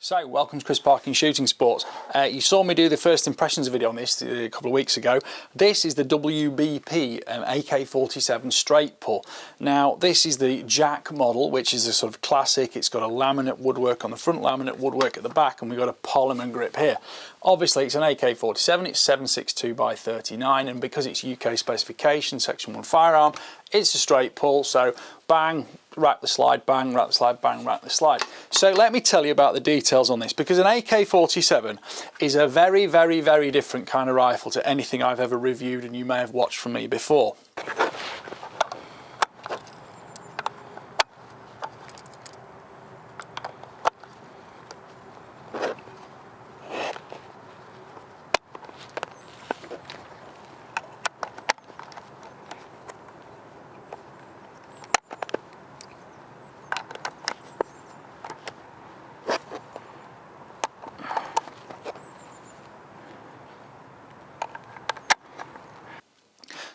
So, welcome to Chris Parking Shooting Sports. You saw me do the first impressions video on this a couple of weeks ago. This is the WBP AK-47 straight pull. Now, this is the Jack model, which is a sort of classic. It's got a laminate woodwork on the front, laminate woodwork at the back, and we've got a polymer grip here. Obviously, it's an AK-47, it's 7.62 by 39, and because it's UK specification, Section 1 firearm, it's a straight pull, so bang, rack the slide, bang, rack the slide, bang, rack the slide. So let me tell you about the details on this, because an AK-47 is a very, very, very different kind of rifle to anything I've ever reviewed and you may have watched from me before.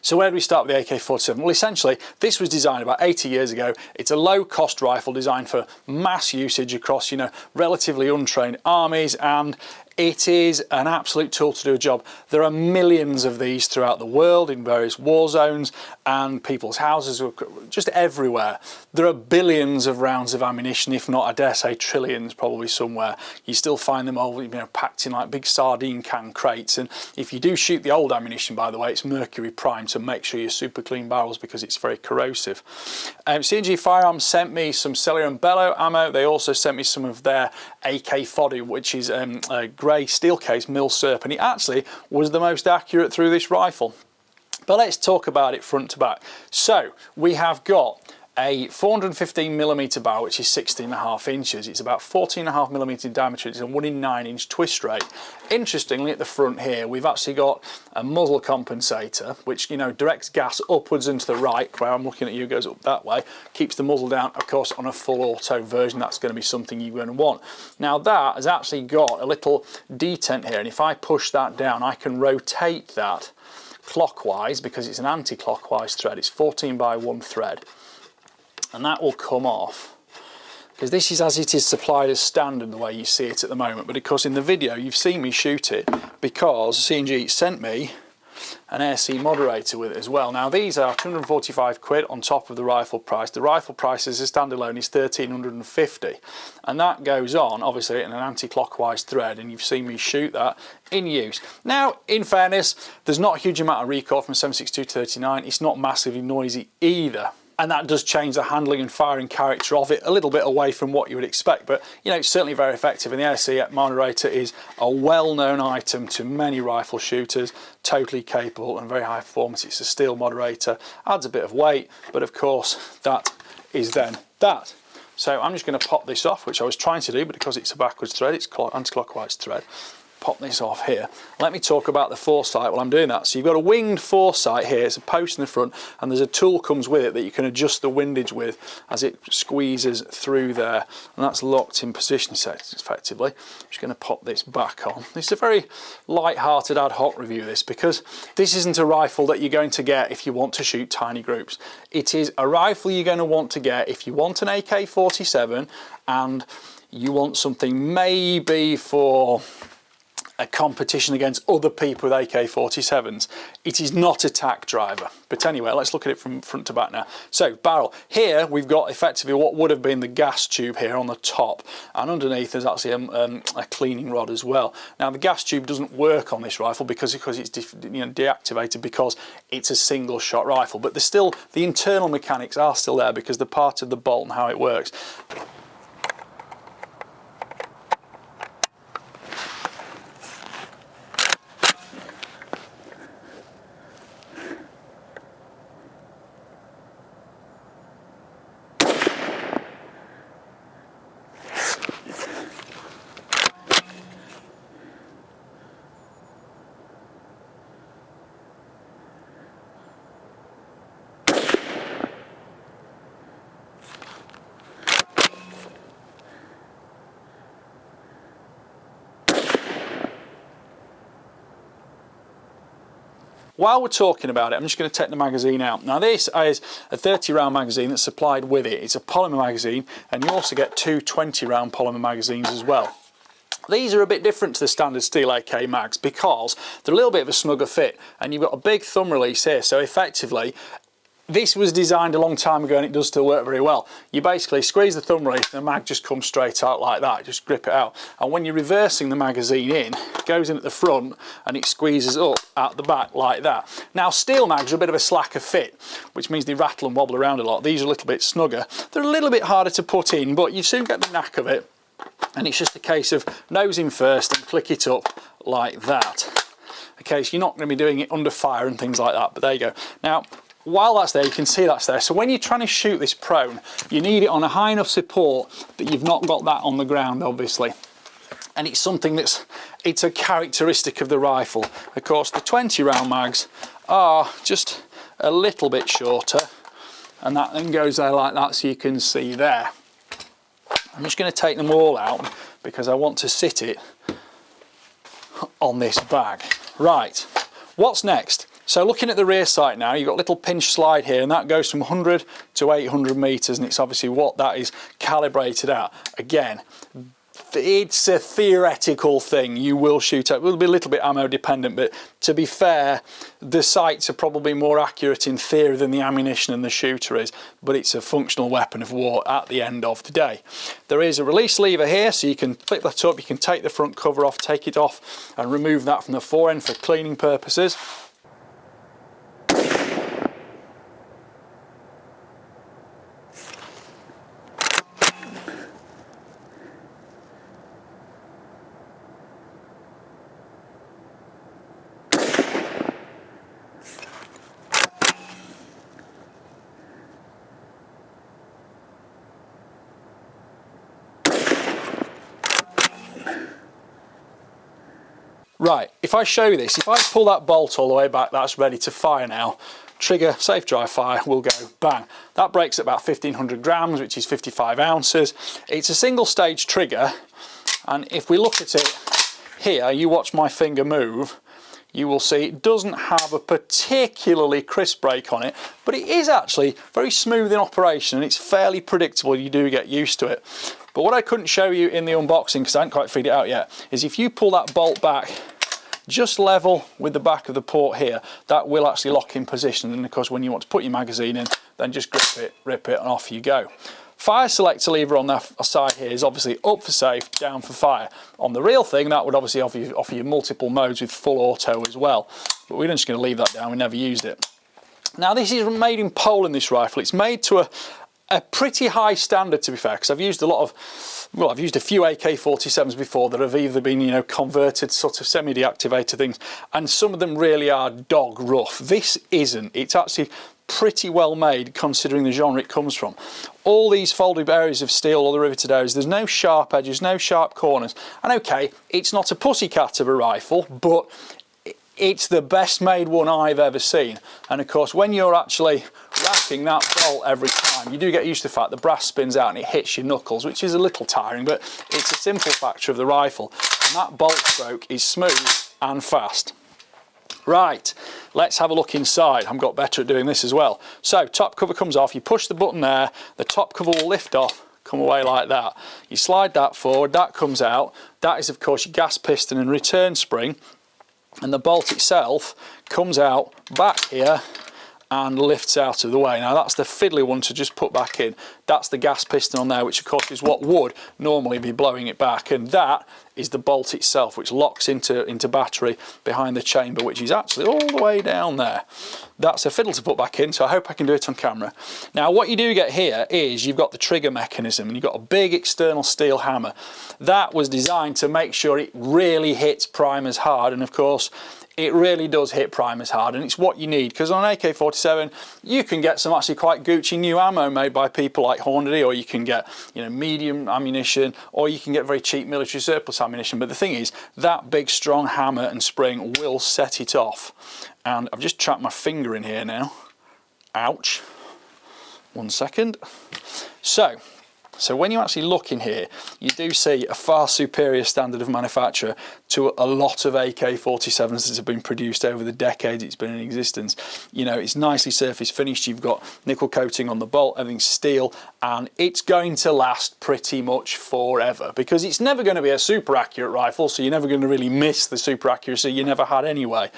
So where do we start with the AK-47? Well, essentially, this was designed about 80 years ago. It's a low-cost rifle designed for mass usage across, relatively untrained armies, and it is an absolute tool to do a job. There are millions of these throughout the world in various war zones, and people's houses are just everywhere. There are billions of rounds of ammunition, if not, I dare say, trillions probably somewhere. You still find them all, packed in like big sardine can crates. And if you do shoot the old ammunition, by the way, it's mercury primed, so make sure you're super clean barrels because it's very corrosive. C&G Firearms sent me some Cellular and Bellow ammo. They also sent me some of their AK-40, which is a grey steel case mil SERP, and it actually was the most accurate through this rifle. But let's talk about it front to back. So we have got a 415mm barrel, which is 16.5 inches. It's about 14.5mm in diameter. It's a 1 in 9 inch twist rate. Interestingly, at the front here, we've actually got a muzzle compensator, which directs gas upwards and to the right. Where I'm looking at you goes up that way, keeps the muzzle down. Of course, on a full auto version, that's going to be something you're going to want. Now that has actually got a little detent here, and if I push that down, I can rotate that clockwise because it's an anti-clockwise thread. It's 14 by 1 thread. And that will come off, because this is as it is supplied as standard the way you see it at the moment. But of course in the video you've seen me shoot it because C&G sent me an AC moderator with it as well. Now these are 245 quid on top of the rifle price. The rifle price as a standalone is 1350, and that goes on obviously in an anti-clockwise thread, and you've seen me shoot that in use. Now in fairness, there's not a huge amount of recoil from 7.62 to 39. It's not massively noisy either. And that does change the handling and firing character of it a little bit away from what you would expect, but it's certainly very effective. And the AC moderator is a well-known item to many rifle shooters, totally capable and very high performance. It's a steel moderator, adds a bit of weight, but of course that is then that. So I'm just going to pop this off, which I was trying to do, but because it's a backwards thread, it's anti-clockwise thread. Pop this off here. Let me talk about the foresight while I'm doing that. So you've got a winged foresight here. It's a post in the front, and there's a tool comes with it that you can adjust the windage with as it squeezes through there, and that's locked in position effectively. I'm just going to pop this back on. This is a very light-hearted ad hoc review of this, because this isn't a rifle that you're going to get if you want to shoot tiny groups. It is a rifle you're going to want to get if you want an AK-47 and you want something maybe for a competition against other people with AK-47s. It is not a tack driver. But anyway, let's look at it from front to back now. So barrel. Here we've got effectively what would have been the gas tube here on the top, and underneath there's actually a cleaning rod as well. Now the gas tube doesn't work on this rifle because it's deactivated because it's a single shot rifle, but there's still, the internal mechanics are still there because they're part of the bolt and how it works. While we're talking about it, I'm just going to take the magazine out. Now this is a 30 round magazine that's supplied with it. It's a polymer magazine, and you also get two 20 round polymer magazines as well. These are a bit different to the standard steel AK mags because they're a little bit of a snugger fit, and you've got a big thumb release here, so effectively this was designed a long time ago and it does still work very well. You basically squeeze the thumb release and the mag just comes straight out like that, just grip it out. And when you're reversing the magazine in, it goes in at the front and it squeezes up at the back like that. Now steel mags are a bit of a slacker fit, which means they rattle and wobble around a lot. These are a little bit snugger. They're a little bit harder to put in, but you soon get the knack of it. And it's just a case of nose in first and click it up like that. Okay, so you're not going to be doing it under fire and things like that, but there you go. Now, while that's there, you can see that's there. So when you're trying to shoot this prone, you need it on a high enough support that you've not got that on the ground, obviously. And it's something it's a characteristic of the rifle. Of course, the 20 round mags are just a little bit shorter, and that then goes there like that, so you can see there. I'm just going to take them all out because I want to sit it on this bag. Right, what's next? So looking at the rear sight now, you've got a little pinch slide here, and that goes from 100 to 800 metres, and it's obviously what that is calibrated at. Again, it's a theoretical thing. You will shoot at, it will be a little bit ammo dependent, but to be fair, the sights are probably more accurate in theory than the ammunition and the shooter is, but it's a functional weapon of war at the end of the day. There is a release lever here, so you can flip that up, you can take the front cover off, take it off and remove that from the fore end for cleaning purposes. Right, if I show you this, if I pull that bolt all the way back, that's ready to fire now. Trigger, safe dry fire, will go bang. That breaks at about 1500 grams, which is 55 ounces. It's a single stage trigger, and if we look at it here, you watch my finger move, you will see it doesn't have a particularly crisp break on it, but it is actually very smooth in operation and it's fairly predictable. You do get used to it. But what I couldn't show you in the unboxing, because I haven't quite figured it out yet, is if you pull that bolt back just level with the back of the port here, that will actually lock in position. And of course, when you want to put your magazine in, then just grip it, rip it, and off you go. Fire selector lever on the side here is obviously up for safe, down for fire. On the real thing, that would obviously offer you multiple modes with full auto as well. But we're just going to leave that down, we never used it. Now this is made in Poland, this rifle. It's made to a pretty high standard, to be fair, because I've used a lot of, well, I've used a few AK-47s before that have either been, you know, converted sort of semi-deactivated things, and some of them really are dog rough. This isn't. It's actually pretty well made considering the genre it comes from. All these folded areas of steel, all the riveted areas, there's no sharp edges, no sharp corners. And okay, it's not a pussycat of a rifle, but it's the best made one I've ever seen. And of course, when you're actually wrapping that bolt every time, you do get used to the fact the brass spins out and it hits your knuckles, which is a little tiring, but it's a simple factor of the rifle. And that bolt stroke is smooth and fast. Right, let's have a look inside. I've got better at doing this as well. So, top cover comes off, you push the button there, the top cover will lift off, come away like that. You slide that forward, that comes out. That is, of course, your gas piston and return spring. And the bolt itself comes out back here and lifts out of the way. Now that's the fiddly one to just put back in. That's the gas piston on there, which of course is what would normally be blowing it back. And that is the bolt itself, which locks into battery behind the chamber, which is actually all the way down there. That's a fiddle to put back in, so I hope I can do it on camera. Now what you do get here is you've got the trigger mechanism, and you've got a big external steel hammer. That was designed to make sure it really hits primers hard, and of course it really does hit primers hard, and it's what you need, because on an AK-47 you can get some actually quite Gucci new ammo made by people like Hornady, or you can get, you know, medium ammunition, or you can get very cheap military surplus ammunition. But the thing is, that big strong hammer and spring will set it off. And I've just trapped my finger in here now. Ouch. 1 second. So So when you actually look in here, you do see a far superior standard of manufacture to a lot of AK-47s that have been produced over the decades it's been in existence. You know, it's nicely surface finished, you've got nickel coating on the bolt, everything's steel, and it's going to last pretty much forever, because it's never going to be a super accurate rifle, so you're never going to really miss the super accuracy you never had anyway.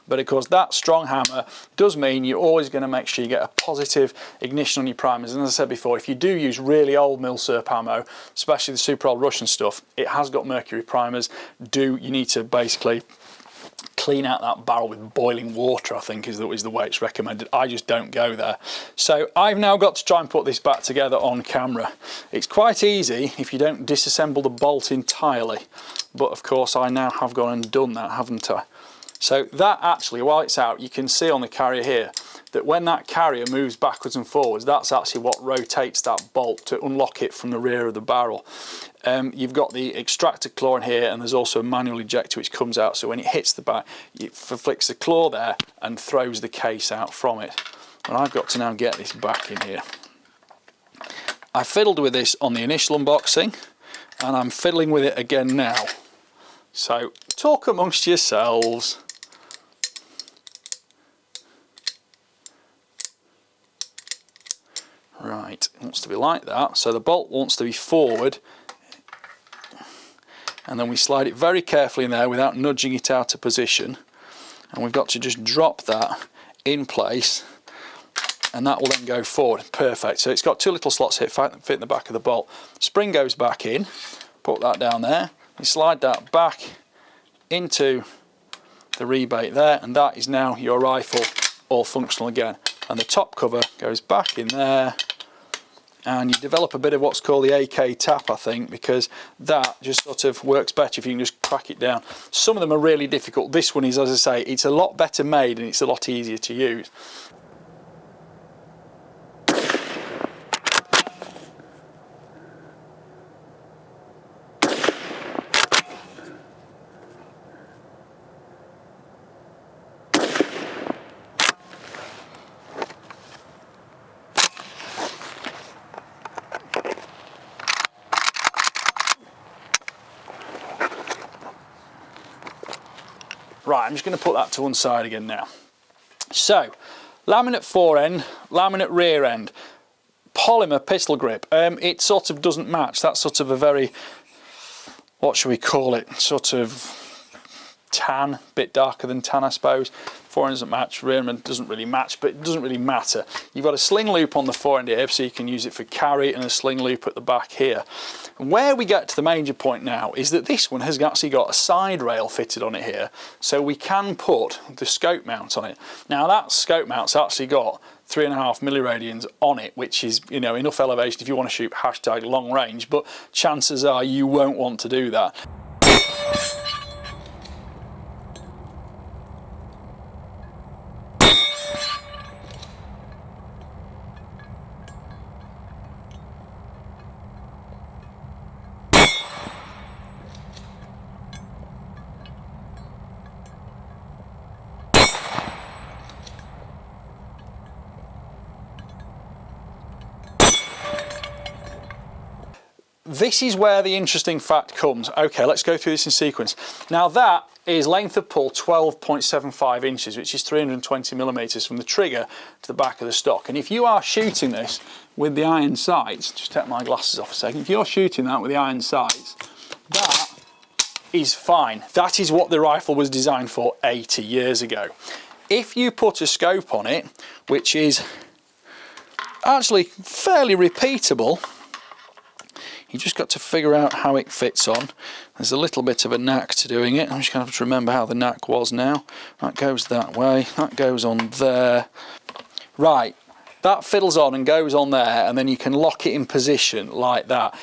But of course that strong hammer does mean you're always going to make sure you get a positive ignition on your primers. And as I said before, if you do use really old mil-surp ammo, especially the super old Russian stuff, it has got mercury primers. You need to basically clean out that barrel with boiling water, I think is the way it's recommended. I just don't go there. So I've now got to try and put this back together on camera. It's quite easy if you don't disassemble the bolt entirely, but of course I now have gone and done that, haven't I? So that actually, while it's out, you can see on the carrier here that when that carrier moves backwards and forwards, that's actually what rotates that bolt to unlock it from the rear of the barrel. You've got the extractor claw in here, and there's also a manual ejector which comes out, so when it hits the back, it flicks the claw there and throws the case out from it. And I've got to now get this back in here. I fiddled with this on the initial unboxing, and I'm fiddling with it again now. So talk amongst yourselves. Right, it wants to be like that, so the bolt wants to be forward, and then we slide it very carefully in there without nudging it out of position, and we've got to just drop that in place, and that will then go forward. Perfect. So it's got two little slots here fit in the back of the bolt. Spring goes back in, put that down there, you slide that back into the rebate there, and that is now your rifle all functional again. And the top cover goes back in there, and you develop a bit of what's called the AK tap, I think, because that just sort of works better if you can just crack it down. Some of them are really difficult. This one is, as I say, it's a lot better made and it's a lot easier to use. Right, I'm just going to put that to one side again now. So, laminate fore end, laminate rear end, polymer pistol grip. It sort of doesn't match. That's sort of a very, what should we call it, sort of tan, bit darker than tan I suppose. Fore end doesn't match, rear end doesn't really match, but it doesn't really matter. You've got a sling loop on the fore end here, so you can use it for carry, and a sling loop at the back here. And where we get to the major point now is that this one has actually got a side rail fitted on it here, so we can put the scope mount on it. Now that scope mount's actually got 3.5 milliradians on it, which is, you know, enough elevation if you want to shoot hashtag long range, but chances are you won't want to do that. This is where the interesting fact comes. Okay, let's go through this in sequence. Now that is length of pull 12.75 inches, which is 320 millimeters from the trigger to the back of the stock. And if you are shooting this with the iron sights, just take my glasses off a second, if you're shooting that with the iron sights, that is fine. That is what the rifle was designed for 80 years ago. If you put a scope on it, which is actually fairly repeatable, you just got to figure out how it fits on. There's a little bit of a knack to doing it. I'm just going to have to remember how the knack was now. That goes that way, that goes on there. Right, that fiddles on and goes on there, and then you can lock it in position like that.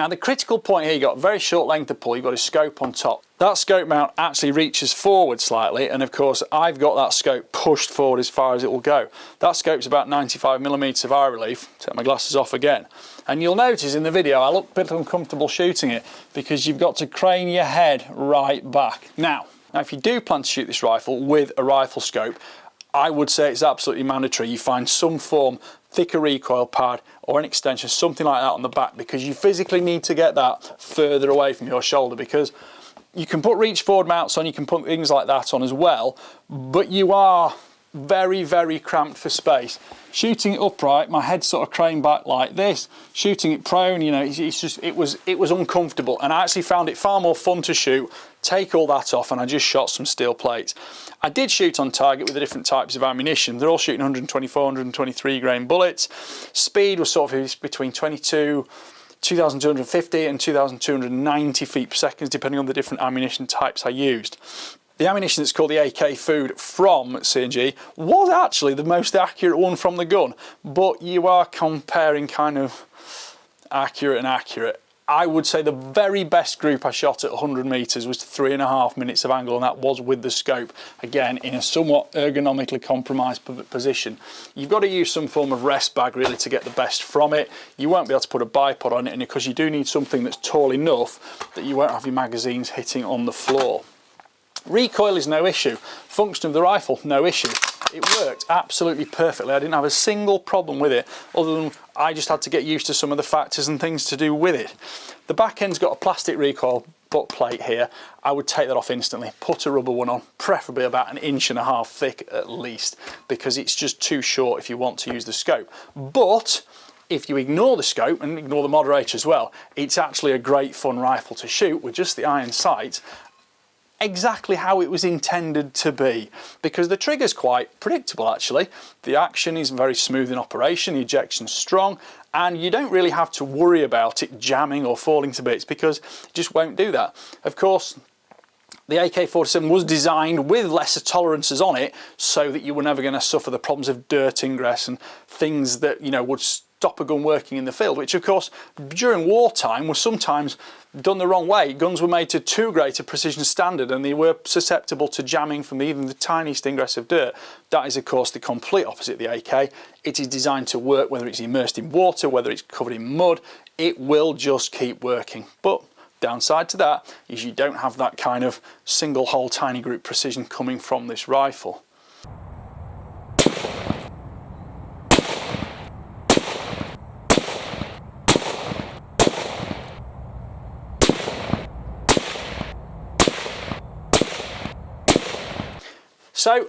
Now the critical point here, you've got a very short length of pull, you've got a scope on top. That scope mount actually reaches forward slightly, and of course I've got that scope pushed forward as far as it will go. That scope's about 95mm of eye relief. Take my glasses off again. And you'll notice in the video I look a bit uncomfortable shooting it because you've got to crane your head right back. Now if you do plan to shoot this rifle with a rifle scope, I would say it's absolutely mandatory you find some form, thicker recoil pad or an extension, something like that on the back, because you physically need to get that further away from your shoulder, because you can put reach forward mounts on, you can put things like that on as well, but you are very cramped for space. Shooting it upright, my head sort of craned back like this. Shooting it prone, you know, it was uncomfortable, and I actually found it far more fun to shoot. Take all that off and I just shot some steel plates. I did shoot on target with the different types of ammunition. They're all shooting 124, 123 grain bullets. Speed was sort of between 2,250 and 2,290 feet per second, depending on the different ammunition types I used. The ammunition that's called the AK Food from C&G was actually the most accurate one from the gun, but you are comparing kind of accurate and accurate. I would say the very best group I shot at 100 meters was 3.5 minutes of angle, and that was with the scope, again in a somewhat ergonomically compromised position. You've got to use some form of rest bag really to get the best from it. You won't be able to put a bipod on it, and because you do need something that's tall enough that you won't have your magazines hitting on the floor. Recoil is no issue. Function of the rifle, no issue. It worked absolutely perfectly. I didn't have a single problem with it, other than I just had to get used to some of the factors and things to do with it. The back end's got a plastic recoil butt plate here. I would take that off instantly, put a rubber one on, preferably about 1.5 inches thick at least, because it's just too short if you want to use the scope. But if you ignore the scope and ignore the moderator as well, it's actually a great fun rifle to shoot with just the iron sight, exactly how it was intended to be, because the trigger's quite predictable actually. The action is very smooth in operation, the ejection's strong, and you don't really have to worry about it jamming or falling to bits, because it just won't do that. Of course, the AK-47 was designed with lesser tolerances on it so that you were never going to suffer the problems of dirt ingress and things that, you know, would stop a gun working in the field, which of course during wartime was sometimes done the wrong way. Guns were made to too great a precision standard and they were susceptible to jamming from even the tiniest ingress of dirt. That is of course the complete opposite of the AK. It is designed to work whether it's immersed in water, whether it's covered in mud, it will just keep working. But downside to that is you don't have that kind of single hole tiny group precision coming from this rifle. So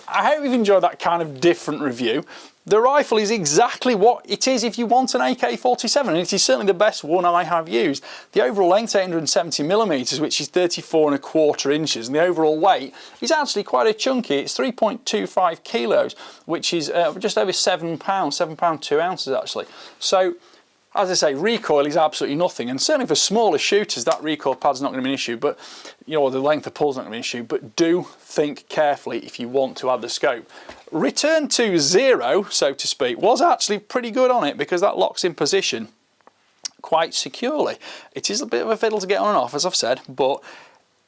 I hope you've enjoyed that kind of different review. The rifle is exactly what it is if you want an AK-47, and it is certainly the best one I have used. The overall length 870mm, which is 34.25 inches, and the overall weight is actually quite a chunky. It's 3.25 kilos, which is just over 7 pounds, 7 pounds 2 ounces actually. So as I say, recoil is absolutely nothing, and certainly for smaller shooters that recoil pad's not going to be an issue, but you know, the length of pull's not going to be an issue. But do think carefully if you want to add the scope. Return to zero, so to speak, was actually pretty good on it, because that locks in position quite securely. It is a bit of a fiddle to get on and off, as I've said, but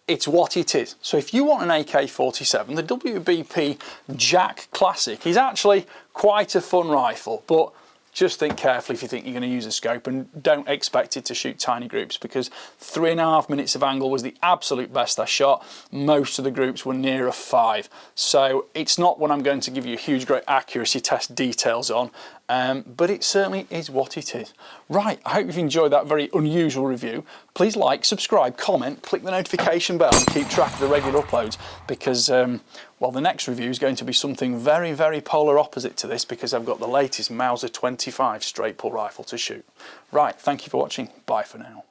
it's what it is. So if you want an AK-47, the WBP Jack Classic is actually quite a fun rifle, but just think carefully if you think you're going to use a scope, and don't expect it to shoot tiny groups, because 3.5 minutes of angle was the absolute best I shot. Most of the groups were nearer 5. So it's not one I'm going to give you a huge great accuracy test details on, but it certainly is what it is. Right, I hope you've enjoyed that very unusual review. Please like, subscribe, comment, click the notification bell and keep track of the regular uploads, because well, the next review is going to be something very polar opposite to this, because I've got the latest Mauser 25 straight pull rifle to shoot. Right, thank you for watching. Bye for now.